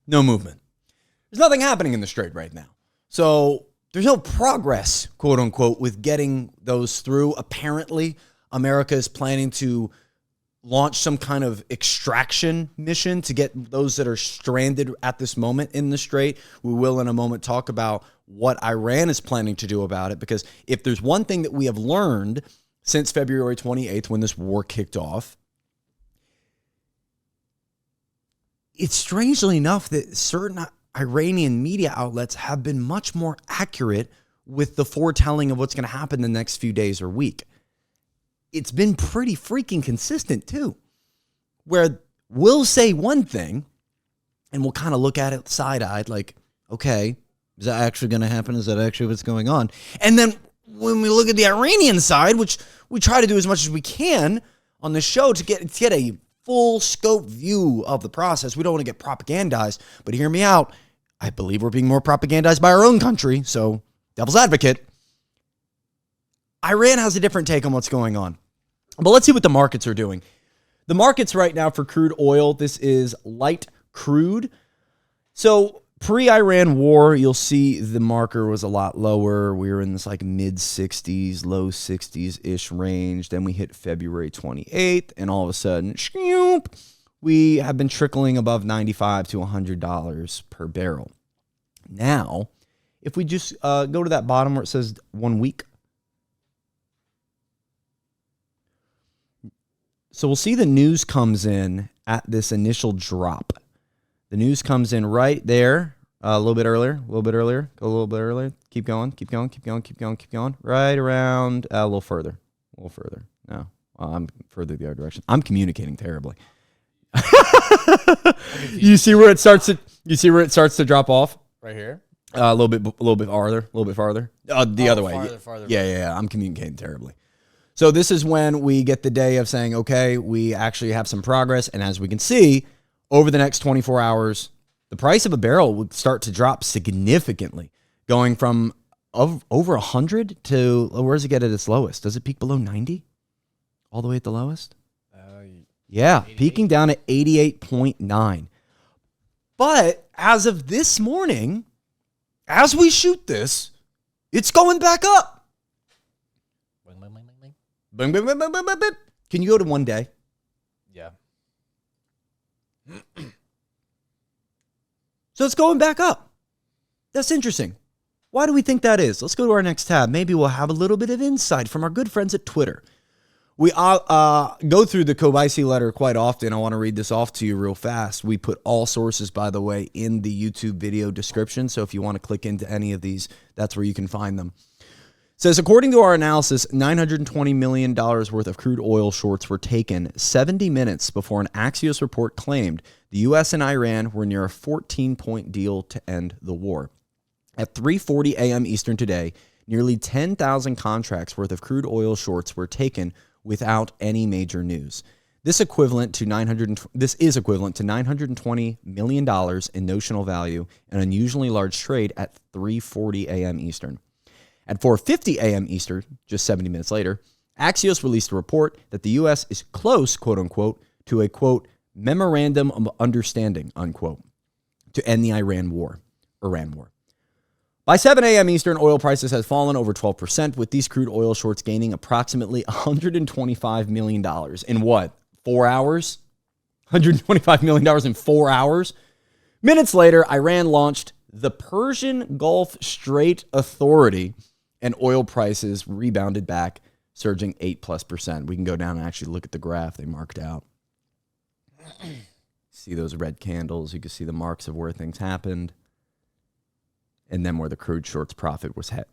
No movement. There's nothing happening in the Strait right now. So there's no progress, quote unquote, with getting those through. Apparently, America is planning to launch some kind of extraction mission to get those that are stranded at this moment in the Strait. We will in a moment talk about what Iran is planning to do about it, because if there's one thing that we have learned since February 28th, when this war kicked off, it's strangely enough that certain Iranian media outlets have been much more accurate with the foretelling of what's going to happen the next few days or week. It's been pretty freaking consistent too, where we'll say one thing and we'll kind of look at it side-eyed like, okay, is that actually going to happen? Is that actually what's going on? And then when we look at the Iranian side, which we try to do as much as we can on the show to get a full scope view of the process. We don't want to get propagandized, but hear me out. I believe we're being more propagandized by our own country. So devil's advocate. Iran has a different take on what's going on. But let's see what the markets are doing. The markets right now for crude oil, this is light crude. So pre-Iran war, you'll see the marker was a lot lower. We were in this like mid-60s, low 60s-ish range. Then we hit February 28th, and all of a sudden, we have been trickling above $95 to $100 per barrel. Now, if we just go to that bottom where it says 1 week, so we'll see the news comes in at this initial drop. The news comes in right there, a little bit earlier, go a little bit earlier. Keep going. Right around, a little further. No, I'm further the other direction. I'm communicating terribly. You see where it starts to drop off? Right here? A little bit farther. The other way. Farther. Yeah. I'm communicating terribly. So this is when we get the day of saying, okay, we actually have some progress. And as we can see, over the next 24 hours, the price of a barrel would start to drop significantly, going from over 100 to, where does it get at its lowest? Does it peak below 90? All the way at the lowest? Yeah, 88? Peaking down at 88.9. But as of this morning, as we shoot this, it's going back up. Bing, bing, bing, bing, bing, bing, bing. Can you go to 1 day? Yeah. So it's going back up. That's interesting. Why do we think that is? Let's go to our next tab. Maybe we'll have a little bit of insight from our good friends at Twitter. We go through the Kobayashi letter quite often. I want to read this off to you real fast. We put all sources, by the way, in the YouTube video description. So if you want to click into any of these, that's where you can find them. It says, according to our analysis, $920 million worth of crude oil shorts were taken 70 minutes before an Axios report claimed the U.S. and Iran were near a 14-point deal to end the war. At 3:40 a.m. Eastern today, nearly 10,000 contracts worth of crude oil shorts were taken without any major news. This is equivalent to $920 million in notional value, an unusually large trade at 3:40 a.m. Eastern. At 4:50 a.m. Eastern, just 70 minutes later, Axios released a report that the U.S. is close, quote unquote, to a, quote, memorandum of understanding, unquote, to end the Iran war. By 7 a.m. Eastern, oil prices have fallen over 12%, with these crude oil shorts gaining approximately $125 million in what? 4 hours? $125 million in 4 hours? Minutes later, Iran launched the Persian Gulf Strait Authority, and oil prices rebounded back, surging 8+%. We can go down and actually look at the graph they marked out. See those red candles. You can see the marks of where things happened, and then where the crude shorts profit was hit.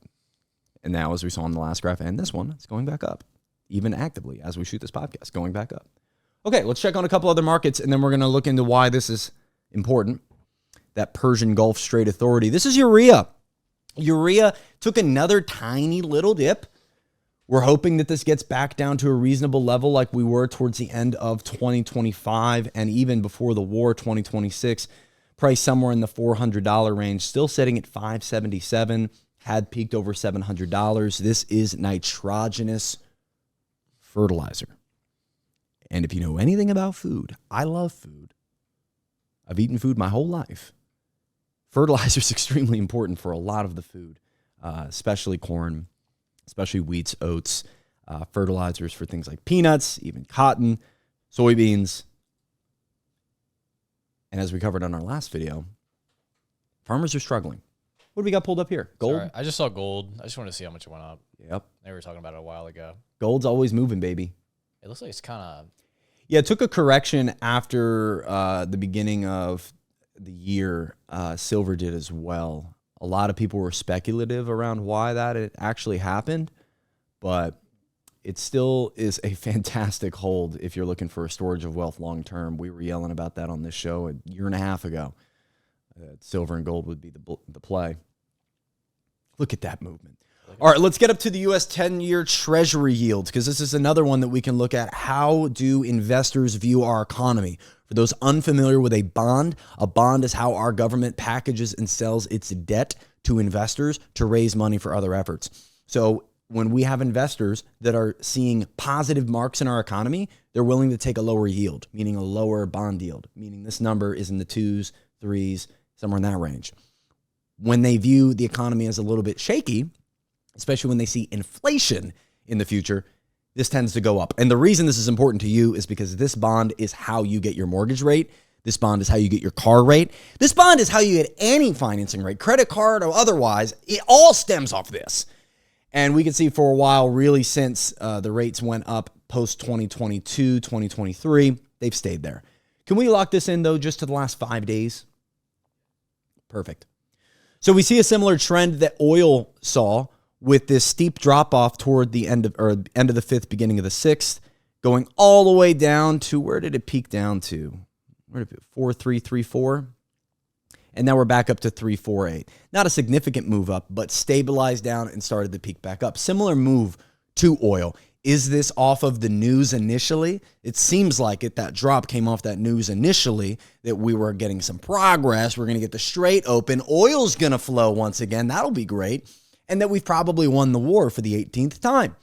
And now, as we saw in the last graph and this one, it's going back up, even actively as we shoot this podcast, going back up. Okay, let's check on a couple other markets, and then we're going to look into why this is important. That Persian Gulf Strait Authority. This is urea. Urea took another tiny little dip. We're hoping that this gets back down to a reasonable level like we were towards the end of 2025 and even before the war, 2026. Price somewhere in the $400 range, still sitting at $577, had peaked over $700. This is nitrogenous fertilizer. And if you know anything about food, I love food. I've eaten food my whole life. fertilizer is extremely important for a lot of the food, especially corn, especially wheats, oats, fertilizers for things like peanuts, even cotton, soybeans. And as we covered on our last video, farmers are struggling. What do we got pulled up here? Gold? Sorry, I just saw gold. I just want to see how much it went up. Yep. They were talking about it a while ago. Gold's always moving, baby. It looks like it's kind of... Yeah, it took a correction after the beginning of the year. Silver did as well. A lot of people were speculative around why that it actually happened, but it still is a fantastic hold if you're looking for a storage of wealth long term. We were yelling about that on this show a year and a half ago. Silver and gold would be the play. Look at that movement. All right, let's get up to the U.S. 10-year Treasury yield, because this is another one that we can look at. How do investors view our economy? For those unfamiliar with a bond is how our government packages and sells its debt to investors to raise money for other efforts. So when we have investors that are seeing positive marks in our economy, they're willing to take a lower yield, meaning a lower bond yield, meaning this number is in the 2s, 3s, somewhere in that range. When they view the economy as a little bit shaky, especially when they see inflation in the future, this tends to go up. And the reason this is important to you is because this bond is how you get your mortgage rate. This bond is how you get your car rate. This bond is how you get any financing rate, credit card or otherwise. It all stems off this. And we can see for a while, really since the rates went up post-2022, 2023, they've stayed there. Can we lock this in, though, just to the last 5 days? Perfect. So we see a similar trend that oil saw with this steep drop-off toward the end of the 5th, beginning of the 6th, going all the way down to, where did it peak down to? Where did it, 4.334? And now we're back up to 3.48. Not a significant move up, but stabilized down and started to peak back up. Similar move to oil. Is this off of the news initially? It seems like it. That drop came off that news initially, that we were getting some progress. We're going to get the Strait open. Oil's going to flow once again. That'll be great. And that we've probably won the war for the 18th time.